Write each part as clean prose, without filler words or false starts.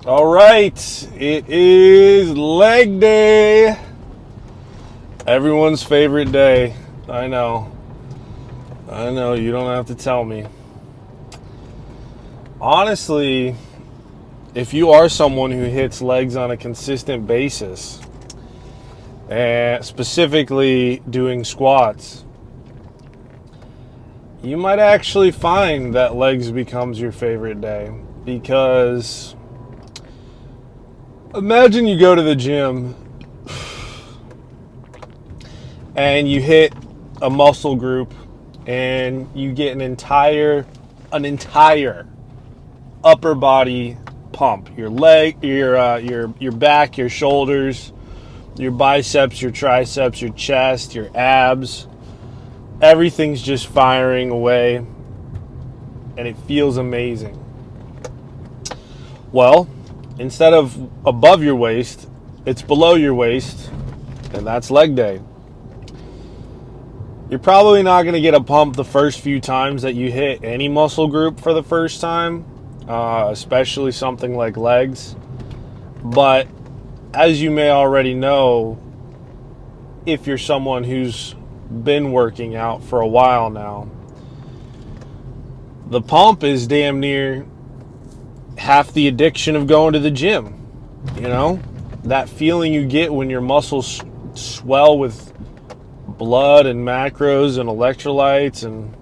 All right, it is leg day. Everyone's favorite day. I know, you don't have to tell me. Honestly, if you are someone who hits legs on a consistent basis, and specifically doing squats, you might actually find that legs becomes your favorite day. Because imagine you go to the gym and you hit a muscle group and you get an entire upper body pump. Your leg, your back, your shoulders, your biceps, your triceps, your chest, your abs. Everything's just firing away and it feels amazing. Well, instead of above your waist, it's below your waist, and that's leg day. You're probably not going to get a pump the first few times that you hit any muscle group for the first time, especially something like legs. But as you may already know, if you're someone who's been working out for a while now, the pump is damn near half the addiction of going to the gym. You know, that feeling you get when your muscles swell with blood and macros and electrolytes and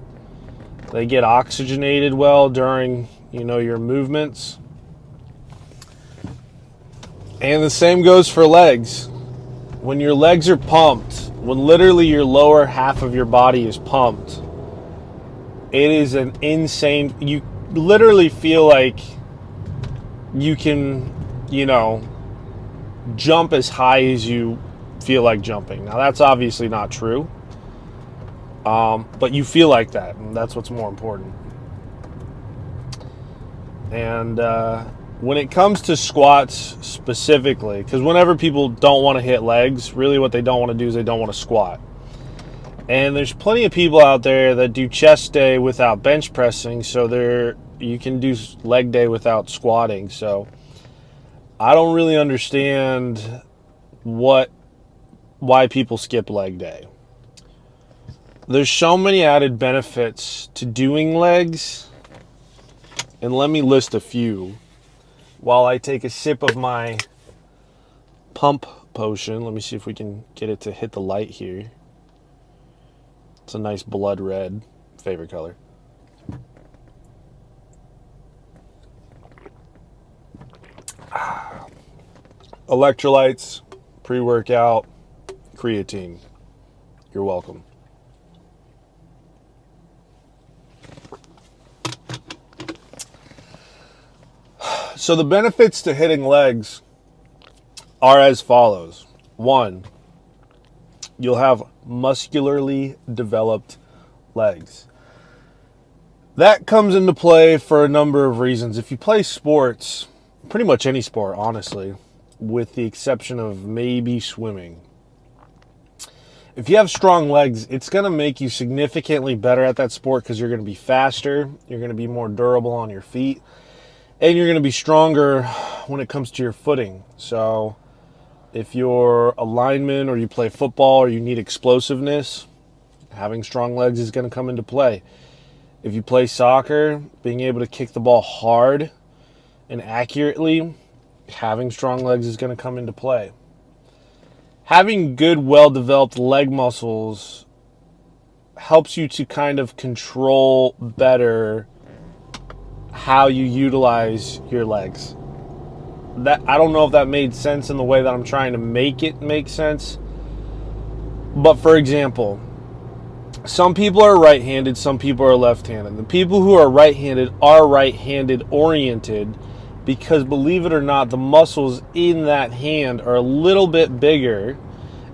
they get oxygenated well during, your movements. And the same goes for legs. When your legs are pumped, when literally your lower half of your body is pumped, it is an insane, you literally feel like you can, jump as high as you feel like jumping. Now, that's obviously not true, but you feel like that, and that's what's more important. And when it comes to squats specifically, because whenever people don't want to hit legs, really what they don't want to do is they don't want to squat. And there's plenty of people out there that do chest day without bench pressing, so you can do leg day without squatting. So I don't really understand why people skip leg day. There's so many added benefits to doing legs, and let me list a few while I take a sip of my pump potion. Let me see if we can get it to hit the light here. It's a nice blood red, favorite color. Electrolytes, pre-workout, creatine. You're welcome. So the benefits to hitting legs are as follows. 1, you'll have muscularly developed legs. That comes into play for a number of reasons. If you play sports, pretty much any sport, honestly, with the exception of maybe swimming, if you have strong legs, it's going to make you significantly better at that sport because you're going to be faster, you're going to be more durable on your feet, and you're going to be stronger when it comes to your footing. So if you're a lineman or you play football or you need explosiveness, having strong legs is going to come into play. If you play soccer, being able to kick the ball hard and accurately, having strong legs is going to come into play. Having good, well-developed leg muscles helps you to kind of control better how you utilize your legs. I don't know if that made sense in the way that I'm trying to make it make sense. But for example, some people are right-handed, some people are left-handed. The people who are right-handed oriented because, believe it or not, the muscles in that hand are a little bit bigger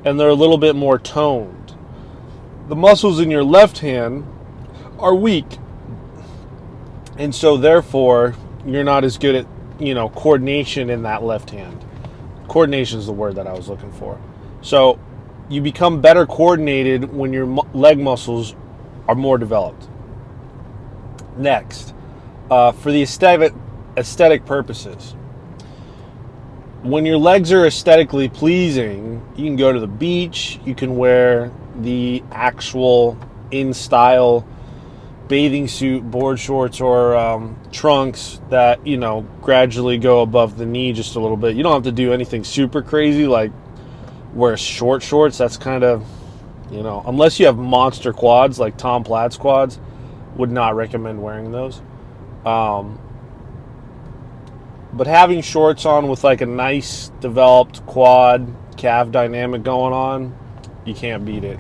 and they're a little bit more toned. The muscles in your left hand are weak. And so therefore, you're not as good at, coordination in that left hand. Coordination is the word that I was looking for. So you become better coordinated when your leg muscles are more developed. Next, for the aesthetic purposes, when your legs are aesthetically pleasing, you can go to the beach, you can wear the actual in-style bathing suit, board shorts, or trunks that, you know, gradually go above the knee just a little bit. You don't have to do anything super crazy like wear short shorts. That's kind of, you know, unless you have monster quads like Tom Platz's quads, would not recommend wearing those. But having shorts on with like a nice developed quad calf dynamic going on, you can't beat it.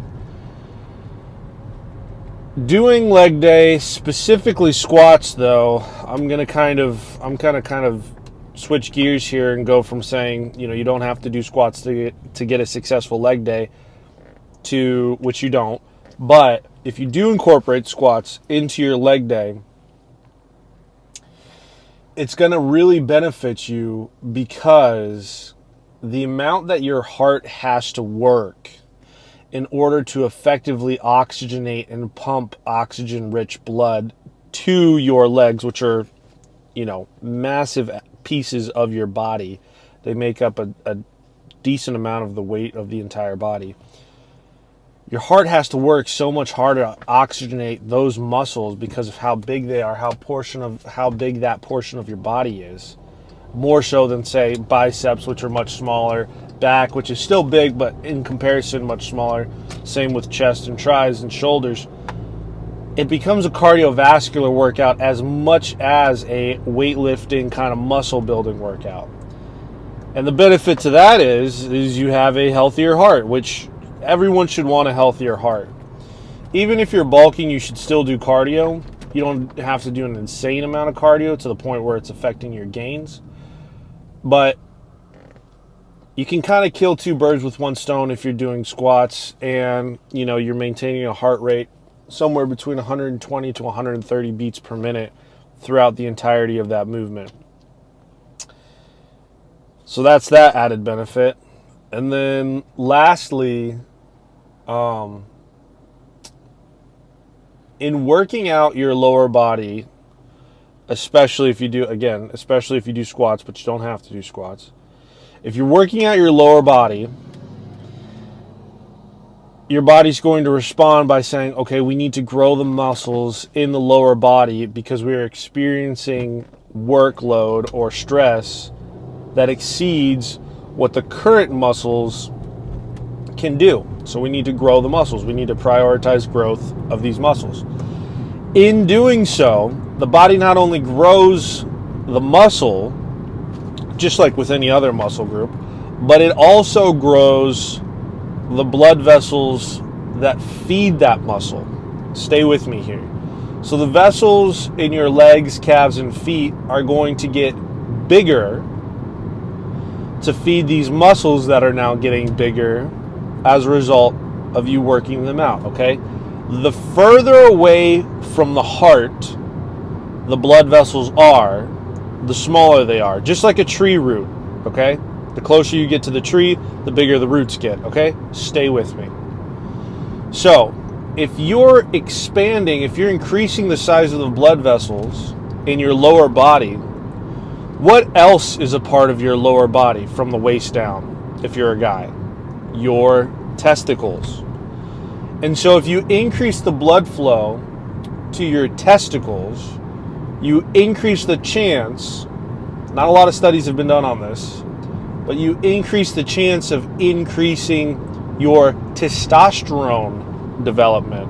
Doing leg day, specifically squats though, I'm gonna kind of switch gears here and go from saying, you know, you don't have to do squats to get a successful leg day, to which you don't. But if you do incorporate squats into your leg day, it's going to really benefit you, because the amount that your heart has to work in order to effectively oxygenate and pump oxygen-rich blood to your legs, which are, you know, massive pieces of your body. They make up a decent amount of the weight of the entire body. Your heart has to work so much harder to oxygenate those muscles because of how big they are, how big that portion of your body is. More so than, say, biceps, which are much smaller, back, which is still big, but in comparison, much smaller. Same with chest and tris and shoulders. It becomes a cardiovascular workout as much as a weightlifting kind of muscle building workout. And the benefit to that is you have a healthier heart, which everyone should want a healthier heart. Even if you're bulking, you should still do cardio. You don't have to do an insane amount of cardio to the point where it's affecting your gains. But you can kind of kill two birds with one stone if you're doing squats and, you know, you're maintaining a heart rate somewhere between 120 to 130 beats per minute throughout the entirety of that movement. So that's that added benefit. And then lastly, in working out your lower body, especially if you do squats, but you don't have to do squats. If you're working out your lower body, your body's going to respond by saying, okay, we need to grow the muscles in the lower body because we're experiencing workload or stress that exceeds what the current muscles can do. So we need to grow the muscles. We need to prioritize growth of these muscles. In doing so, the body not only grows the muscle, just like with any other muscle group, but it also grows the blood vessels that feed that muscle. Stay with me here. So the vessels in your legs, calves, and feet are going to get bigger to feed these muscles that are now getting bigger as a result of you working them out, okay? The further away from the heart the blood vessels are, the smaller they are. Just like a tree root, okay? The closer you get to the tree, the bigger the roots get, okay? Stay with me. So, if you're expanding, if you're increasing the size of the blood vessels in your lower body, what else is a part of your lower body from the waist down, if you're a guy? Your testicles. And so if you increase the blood flow to your testicles, you increase the chance, not a lot of studies have been done on this, but you increase the chance of increasing your testosterone development.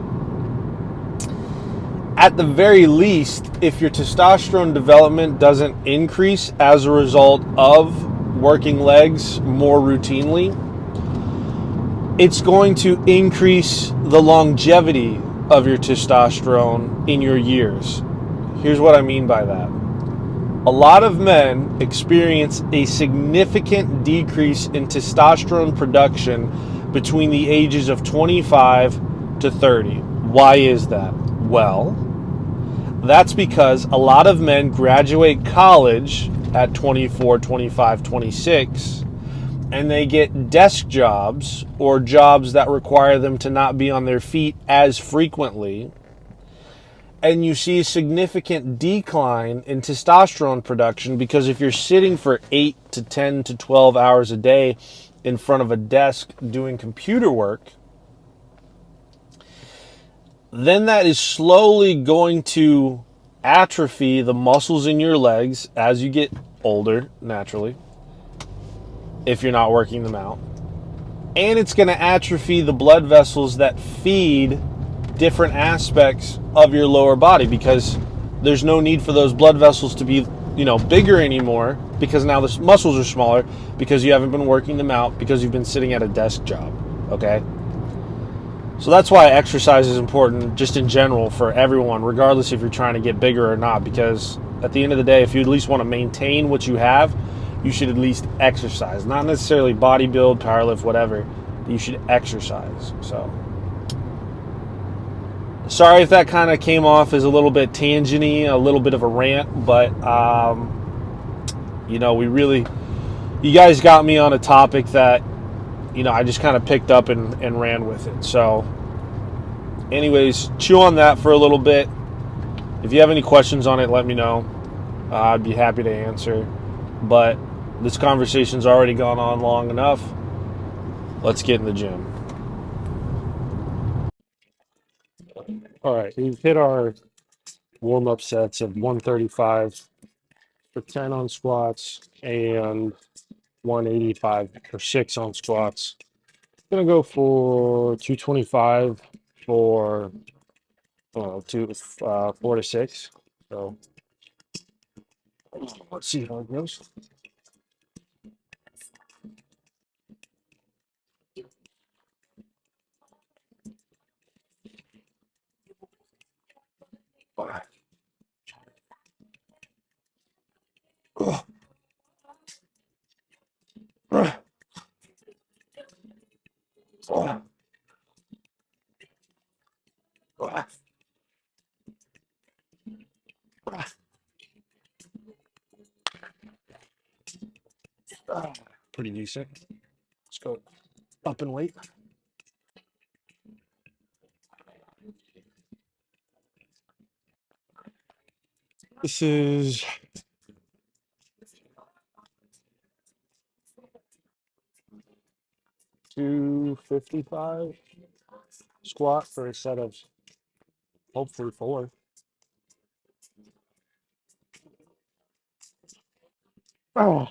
At the very least, if your testosterone development doesn't increase as a result of working legs more routinely, it's going to increase the longevity of your testosterone in your years. Here's what I mean by that. A lot of men experience a significant decrease in testosterone production between the ages of 25 to 30. Why is that? Well, that's because a lot of men graduate college at 24, 25, 26, and they get desk jobs or jobs that require them to not be on their feet as frequently. and you see a significant decline in testosterone production because if you're sitting for 8 to 10 to 12 hours a day in front of a desk doing computer work, then that is slowly going to atrophy the muscles in your legs as you get older, naturally, if you're not working them out. And it's going to atrophy the blood vessels that feed different aspects of your lower body because there's no need for those blood vessels to be, bigger anymore because now the muscles are smaller because you haven't been working them out because you've been sitting at a desk job, okay? So that's why exercise is important just in general for everyone, regardless if you're trying to get bigger or not, because at the end of the day, if you at least want to maintain what you have, you should at least exercise. Not necessarily bodybuild, powerlift, whatever, but you should exercise. So sorry if that kind of came off as a little bit tangenty, a little bit of a rant, but you guys got me on a topic that I just kind of picked up and ran with it. So anyways, chew on that for a little bit. If you have any questions on it, let me know. I'd be happy to answer. But this conversation's already gone on long enough. Let's get in the gym. All right, we've hit our warm-up sets of 135 for 10 on squats and 185 for 6 on squats. I'm gonna go for 225 for 4 to 6. So let's see how it goes. Pretty decent. Let's go up in weight. This is 255 squat for a set of hopefully 4. Oh.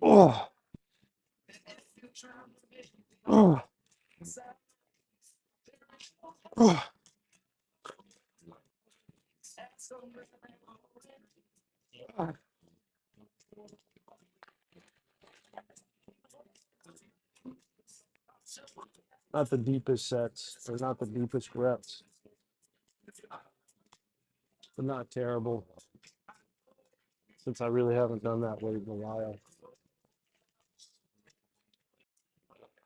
Oh. Oh. Oh. Not the deepest sets, or not the deepest reps, but not terrible since I really haven't done that weight in a while.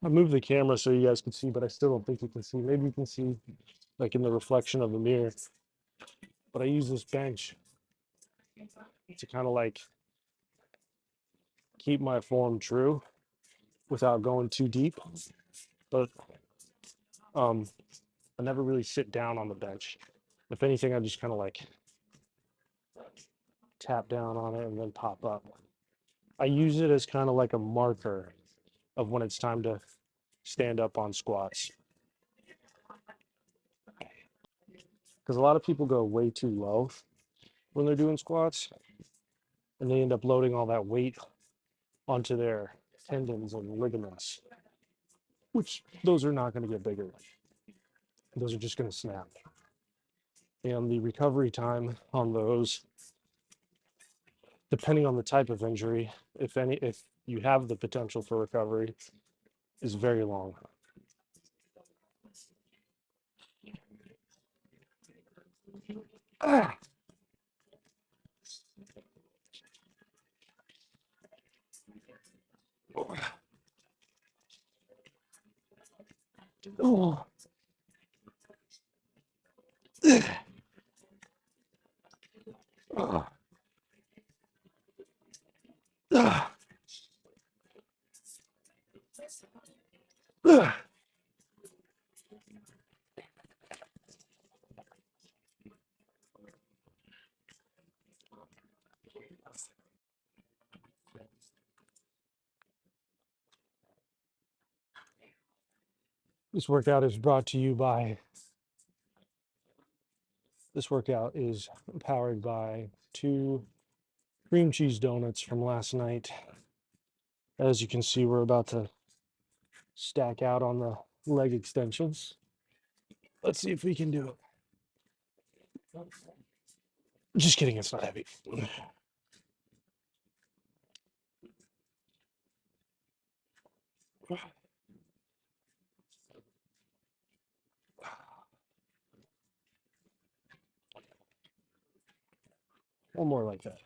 I moved the camera so you guys can see, but I still don't think you can see. Maybe you can see like in the reflection of the mirror. But I use this bench to kind of like keep my form true without going too deep. But I never really sit down on the bench. If anything, I just kind of like tap down on it and then pop up. I use it as kind of like a marker of when it's time to stand up on squats. Because a lot of people go way too low when they're doing squats and they end up loading all that weight onto their tendons and ligaments, which those are not going to get bigger. Those are just going to snap. And the recovery time on those, depending on the type of injury, if you have the potential for recovery, is very long. Ah. Oh. Ah. Ah. This workout is brought to you by, this workout is powered by 2 cream cheese donuts from last night. As you can see, we're about to stack out on the leg extensions. Let's see if we can do it. Just kidding, it's not heavy. One more like that.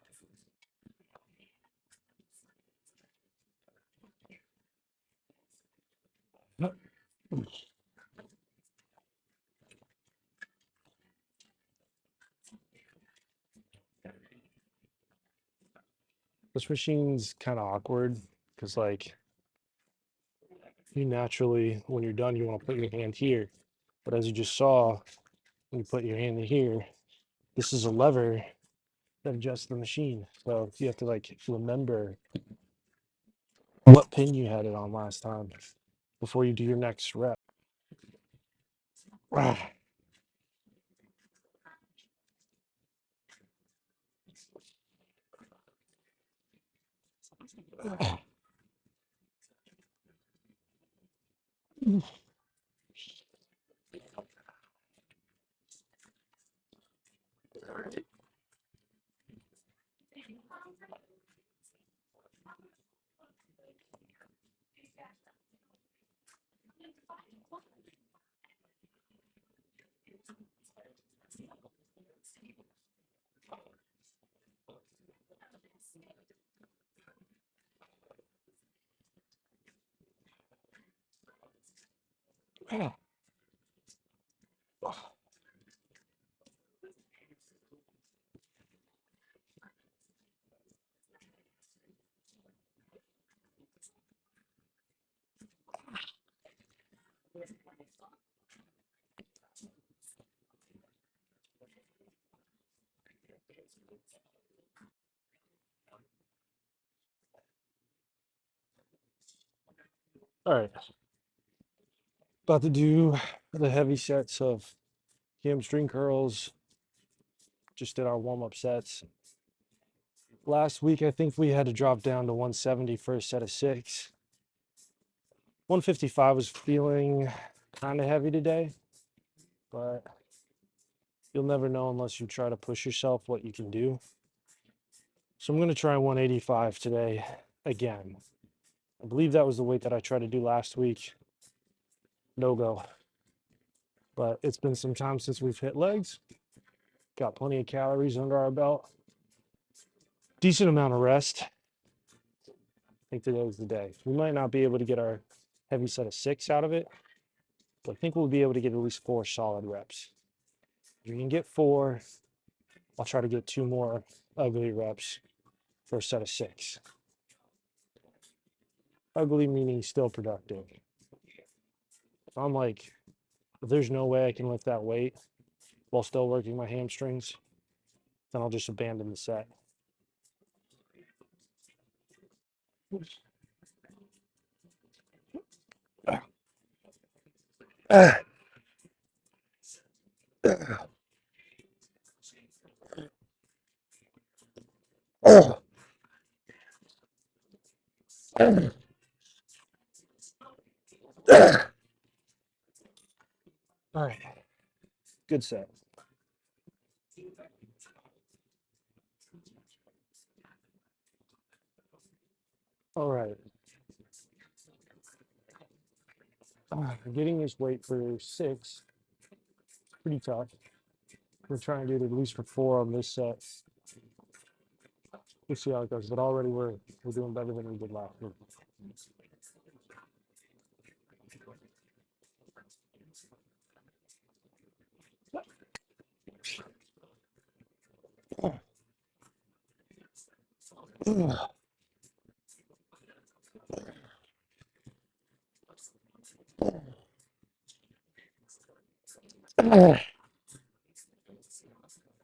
This machine's kind of awkward because, like, you naturally, when you're done, you want to put your hand here. But as you just saw, when you put your hand in here, this is a lever that adjusts the machine. So you have to, like, remember what pin you had it on last time before you do your next rep. All right, about to do the heavy sets of hamstring curls. Just did our warm-up sets. Last week, I think we had to drop down to 170 first set of 6. 155 was feeling kind of heavy today, but you'll never know unless you try to push yourself what you can do. So I'm going to try 185 today again. I believe that was the weight that I tried to do last week. No go. But it's been some time since we've hit legs. Got plenty of calories under our belt. Decent amount of rest. I think today was the day. We might not be able to get our heavy set of 6 out of it, but I think we'll be able to get at least 4 solid reps. If we can get 4, I'll try to get 2 more ugly reps for a set of 6. Ugly meaning still productive. If I'm like, if there's no way I can lift that weight while still working my hamstrings, then I'll just abandon the set. All right, good set. All right. Getting this weight for 6, pretty tough. We're trying to do it at least for 4 on this set. We'll see how it goes. But already we're doing better than we did last week.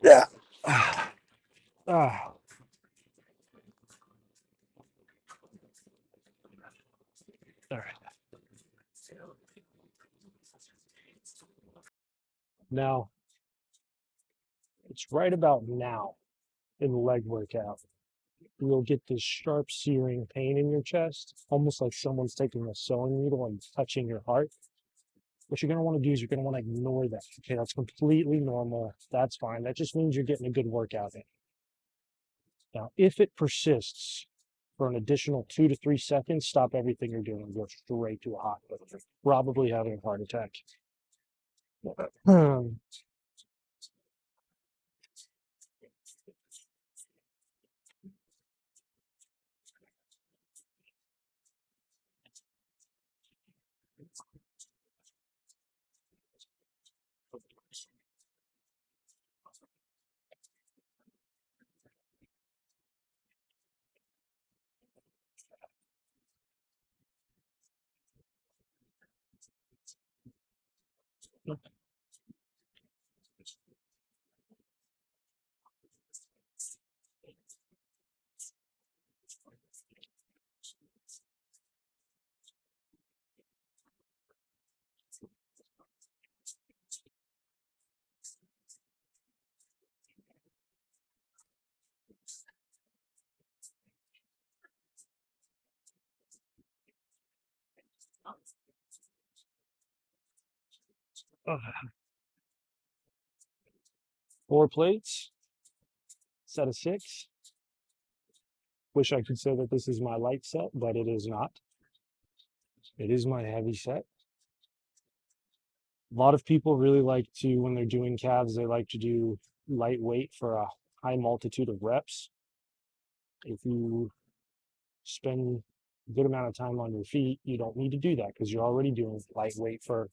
Yeah. Ah. All right. Now, it's right about now in the leg workout. You'll get this sharp, searing pain in your chest, almost like someone's taking a sewing needle and touching your heart. What you're going to want to do is you're going to want to ignore that. Okay, that's completely normal. That's fine. That just means you're getting a good workout in. Now, if it persists for an additional 2 to 3 seconds, stop everything you're doing and go straight to a hospital. You're probably having a heart attack. Four plates, set of six. Wish I could say that this is my light set, but it is not. It is my heavy set. A lot of people really like to, when they're doing calves, they like to do lightweight for a high multitude of reps. If you spend a good amount of time on your feet, you don't need to do that because you're already doing lightweight for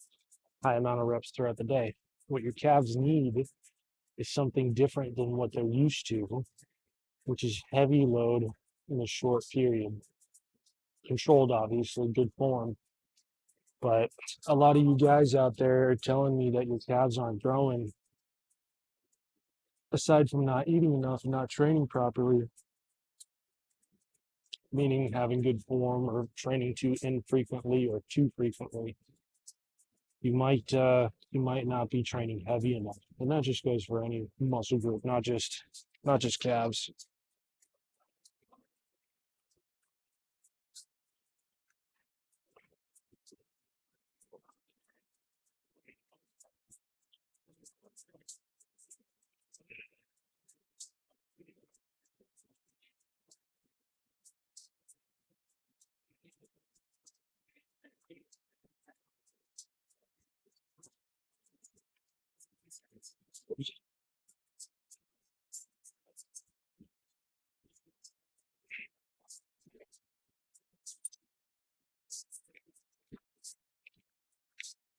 high amount of reps throughout the day. What your calves need is something different than what they're used to, which is heavy load in a short period. Controlled, obviously, good form. But a lot of you guys out there are telling me that your calves aren't growing, aside from not eating enough and not training properly, meaning having good form or training too infrequently or too frequently. You might not be training heavy enough. And that just goes for any muscle group, not just calves.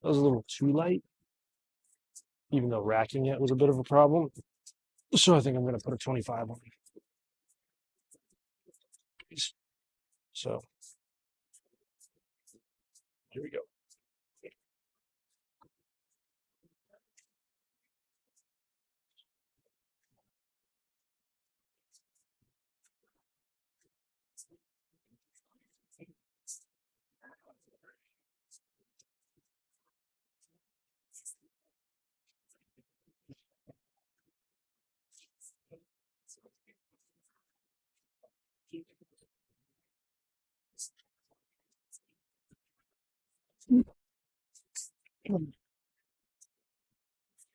That was a little too light, even though racking it was a bit of a problem. So I think I'm going to put a 25 on it. So here we go.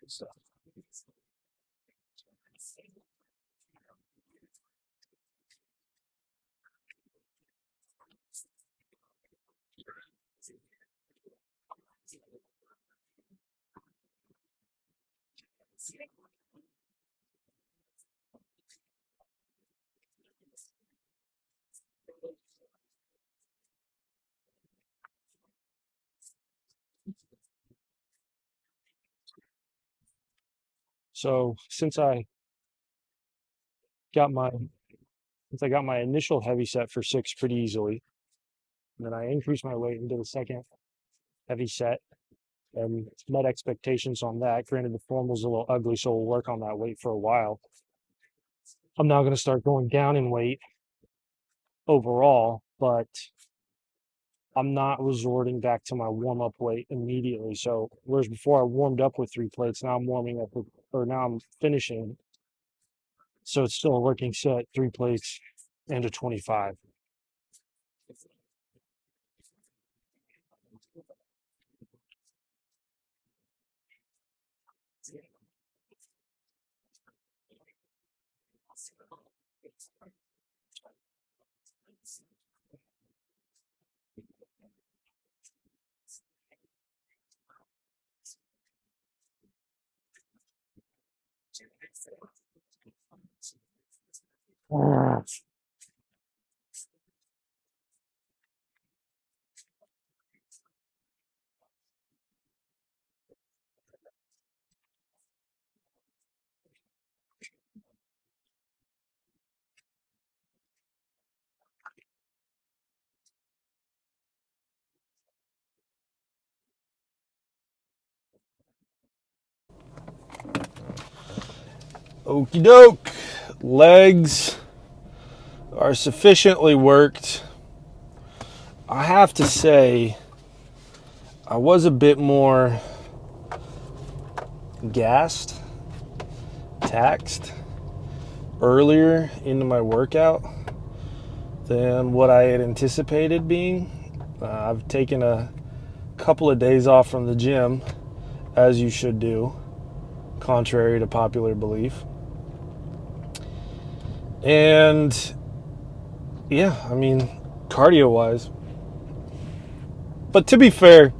Good stuff. So got my since I got my initial heavy set for six pretty easily, and then I increased my weight into the second heavy set. and met expectations on that. Granted, the form was a little ugly, so we'll work on that weight for a while. I'm now going to start going down in weight overall, but I'm not resorting back to my warm up weight immediately. So, whereas before I warmed up with 3 plates, now I'm warming up with, or now I'm finishing. So, it's still a working set, 3 plates and a 25. Okie doke. Legs are sufficiently worked. I have to say, I was a bit more gassed, taxed earlier into my workout than what I had anticipated being. I've taken a couple of days off from the gym, as you should do, contrary to popular belief. And yeah, I mean, cardio wise. But to be fair,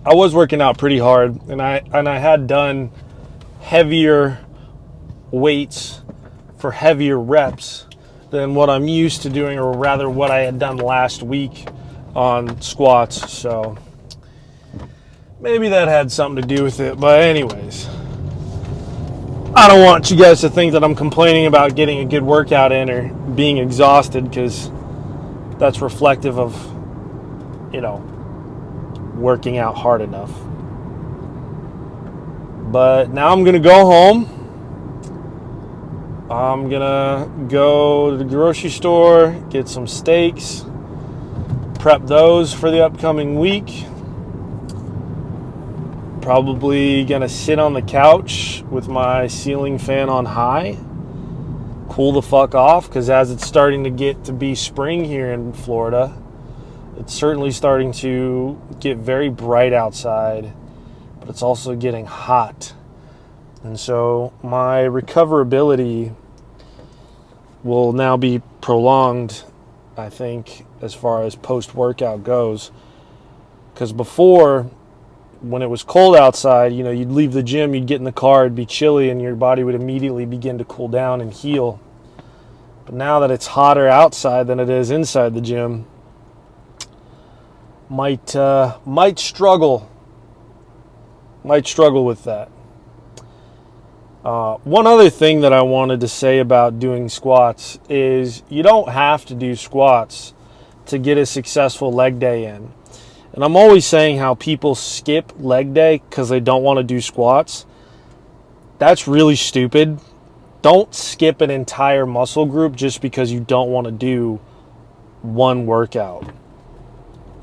I was working out pretty hard, and I had done heavier weights for heavier reps than what I'm used to doing, or rather what I had done last week on squats. So maybe that had something to do with it. But anyways, I don't want you guys to think that I'm complaining about getting a good workout in or being exhausted, because that's reflective of, working out hard enough. But now I'm going to go home. I'm going to go to the grocery store, get some steaks, prep those for the upcoming week. Probably going to sit on the couch with my ceiling fan on high, cool the fuck off, because as it's starting to get to be spring here in Florida, it's certainly starting to get very bright outside, but it's also getting hot. And so my recoverability will now be prolonged, I think, as far as post-workout goes. Because before, when it was cold outside, you'd leave the gym, you'd get in the car, it'd be chilly, and your body would immediately begin to cool down and heal. But now that it's hotter outside than it is inside the gym, might struggle with that. One other thing that I wanted to say about doing squats is you don't have to do squats to get a successful leg day in. And I'm always saying how people skip leg day because they don't want to do squats. That's really stupid. Don't skip an entire muscle group just because you don't want to do one workout.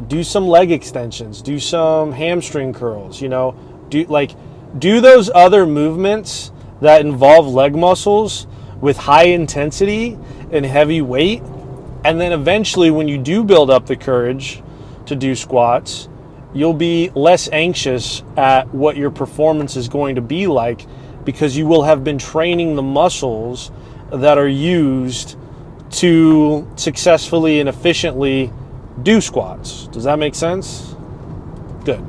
Do some leg extensions, do some hamstring curls, do those other movements that involve leg muscles with high intensity and heavy weight. And then eventually, when you do build up the courage to do squats, you'll be less anxious at what your performance is going to be like, because you will have been training the muscles that are used to successfully and efficiently do squats. Does that make sense? Good.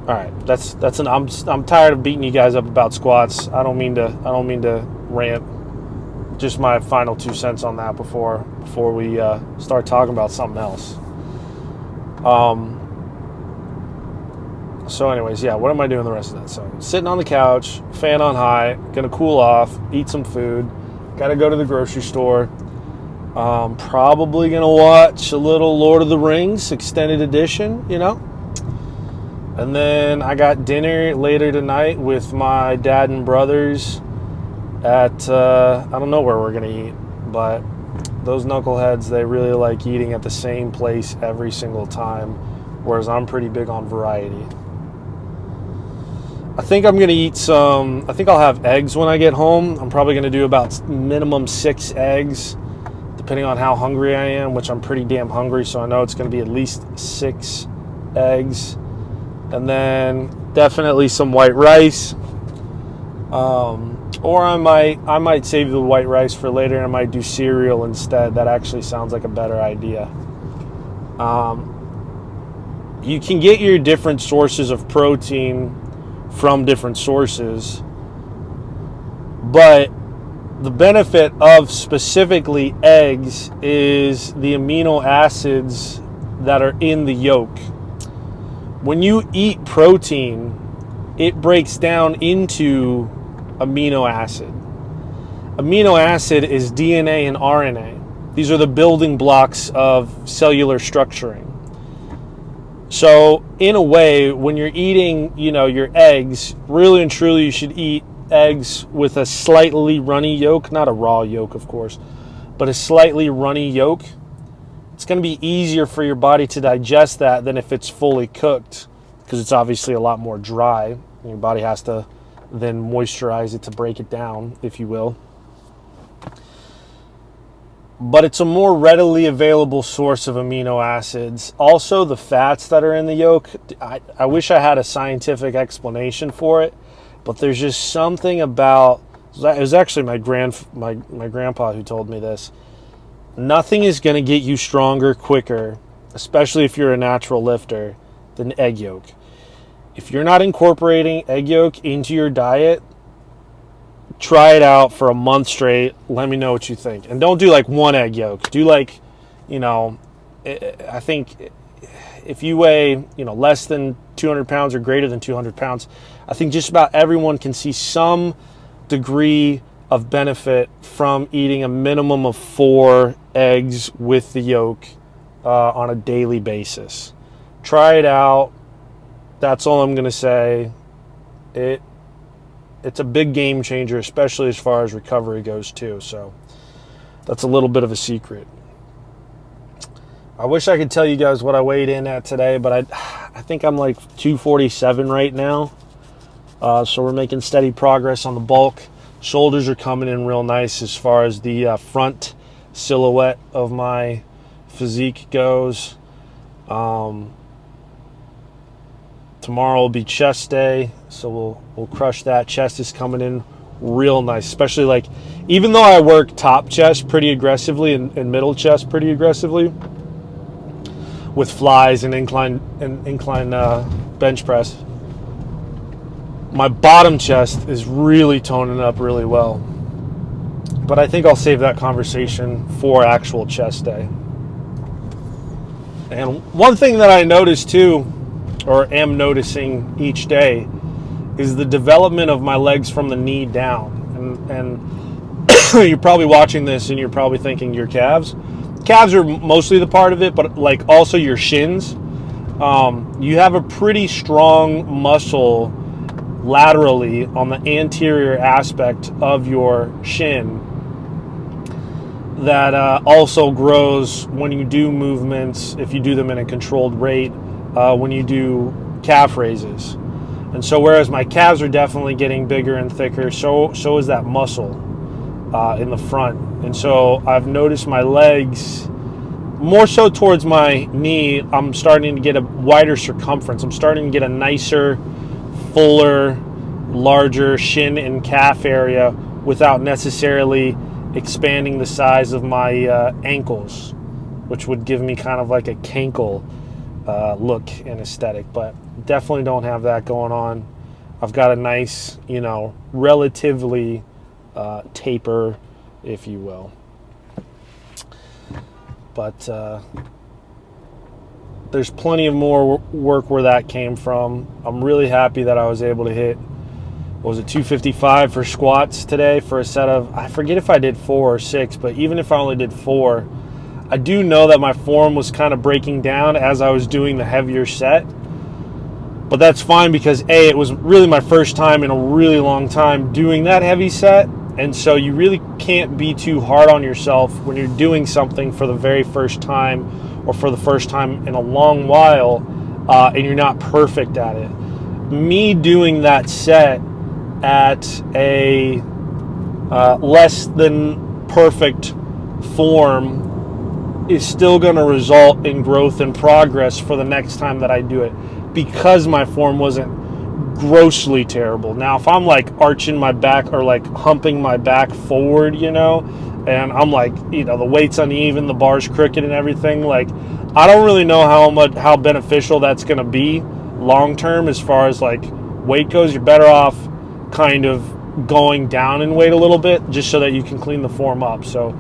All right, I'm tired of beating you guys up about squats. I don't mean to rant. Just my final 2 cents on that before we start talking about something else. So anyways, yeah, what am I doing the rest of that? So sitting on the couch, fan on high, gonna cool off, eat some food, gotta go to the grocery store. Probably gonna watch a little Lord of the Rings extended edition, you know. And then I got dinner later tonight with my dad and brothers at I don't know where we're gonna eat, but those knuckleheads, they really like eating at the same place every single time, whereas I'm pretty big on variety. I think I'm gonna eat some. I think I'll have eggs when I get home. I'm probably gonna do about minimum 6 eggs, depending on how hungry I am, which I'm pretty damn hungry, so I know it's gonna be at least 6 eggs. And then definitely some white rice. Or I might save the white rice for later and I might do cereal instead. That actually sounds like a better idea. You can get your different sources of protein from different sources, but the benefit of specifically eggs is the amino acids that are in the yolk. When you eat protein, it breaks down into amino acid. Amino acid is DNA and RNA. These are the building blocks of cellular structuring. So in a way, when you're eating, your eggs, really and truly you should eat eggs with a slightly runny yolk, not a raw yolk, of course, but a slightly runny yolk. It's going to be easier for your body to digest that than if it's fully cooked, because it's obviously a lot more dry. Your body has to then moisturize it to break it down, if you will. But it's a more readily available source of amino acids. Also, the fats that are in the yolk, I wish I had a scientific explanation for it, but there's just something about, it was actually my grandpa who told me this. Nothing is going to get you stronger quicker, especially if you're a natural lifter, than egg yolk. If you're not incorporating egg yolk into your diet, try it out for a month straight. Let me know what you think. And don't do like one egg yolk. Do I think if you weigh, less than 200 pounds or greater than 200 pounds, I think just about everyone can see some degree of benefit from eating a minimum of 4 eggs with the yolk on a daily basis. Try it out. That's all I'm going to say. It's a big game changer, especially as far as recovery goes too. So that's a little bit of a secret. I wish I could tell you guys what I weighed in at today, but I think I'm like 247 right now. So we're making steady progress on the bulk. Shoulders are coming in real nice as far as the front silhouette of my physique goes. Tomorrow will be chest day, so we'll crush that. Chest is coming in real nice, especially like, even though I work top chest pretty aggressively and middle chest pretty aggressively with flies and incline bench press, my bottom chest is really toning up really well. But I think I'll save that conversation for actual chest day. And one thing that I noticed too, or am noticing each day, is the development of my legs from the knee down. And you're probably watching this and you're probably thinking your calves. Calves are mostly the part of it, but like also your shins. You have a pretty strong muscle laterally on the anterior aspect of your shin that also grows when you do movements, if you do them in a controlled rate, when you do calf raises. And so whereas my calves are definitely getting bigger and thicker, so is that muscle in the front. And so I've noticed my legs, more so towards my knee, I'm starting to get a wider circumference. I'm starting to get a nicer, fuller, larger shin and calf area without necessarily expanding the size of my ankles, which would give me kind of like a cankle look and aesthetic, but definitely don't have that going on. I've got a nice, relatively taper, if you will. But there's plenty of more work where that came from. I'm really happy that I was able to hit what was it, 255 for squats today for a set of, I forget if I did 4 or 6, but even if I only did 4, I do know that my form was kind of breaking down as I was doing the heavier set. But that's fine because A, it was really my first time in a really long time doing that heavy set. And so you really can't be too hard on yourself when you're doing something for the very first time or for the first time in a long while and you're not perfect at it. Me doing that set at a less than perfect form is still going to result in growth and progress for the next time that I do it, because my form wasn't grossly terrible. Now, if I'm like arching my back or like humping my back forward, you know, and I'm like, you know, the weight's uneven, the bar's crooked and everything, like, I don't really know how beneficial that's going to be long term as far as like weight goes. You're better off kind of going down in weight a little bit just so that you can clean the form up. So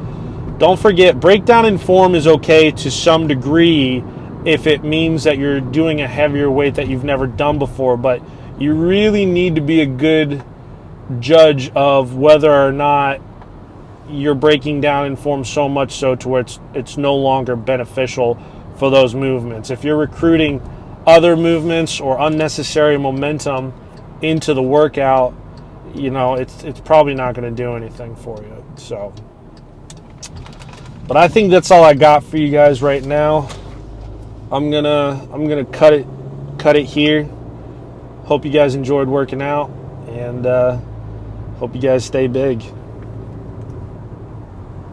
don't forget, breakdown in form is okay to some degree if it means that you're doing a heavier weight that you've never done before, but you really need to be a good judge of whether or not you're breaking down in form so much so to where it's no longer beneficial for those movements. If you're recruiting other movements or unnecessary momentum into the workout, you know, it's probably not going to do anything for you. So, but I think that's all I got for you guys right now. I'm gonna cut it here. Hope you guys enjoyed working out, and hope you guys stay big.